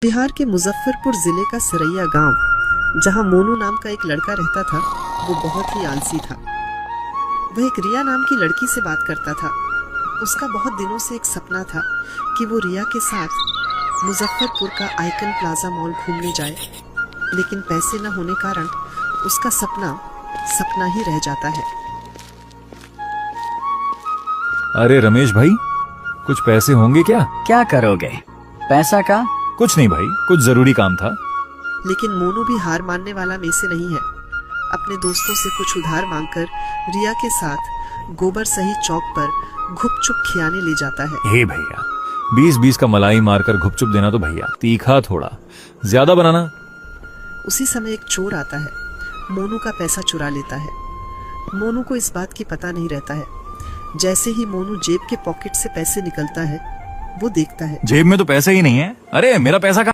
बिहार के मुजफ्फरपुर जिले का सरैया गांव, जहां मोनू नाम का एक लड़का रहता था, वो बहुत ही आलसी था। वह एक रिया नाम की लड़की से बात करता था। उसका बहुत दिनों से एक सपना था कि वो रिया के साथ मुजफ्फरपुर का आइकन प्लाजा मॉल घूमने जाए, लेकिन पैसे न होने कारण उसका सपना ही रह जाता है। अरे रमेश भाई, कुछ पैसे होंगे क्या? क्या करोगे पैसा का? कुछ नहीं भाई, कुछ जरूरी काम था। लेकिन मोनू भी हार मानने वाला में से नहीं है। अपने दोस्तों से कुछ उधार मांगकर रिया के साथ गोबर सही चौक पर गुपचुप खियाने ले जाता है। हे भैया, 20-20 का मलाई मारकर गुपचुप देना तो भैया तीखा थोड़ा ज्यादा बनाना। उसी समय एक चोर आता है, मोनू का पैसा चुरा लेता है। मोनू को इस बात की पता नहीं रहता है। जैसे ही मोनू जेब के पॉकेट से पैसे निकलता है, वो देखता है जेब में तो पैसा ही नहीं है। अरे मेरा पैसा कहाँ?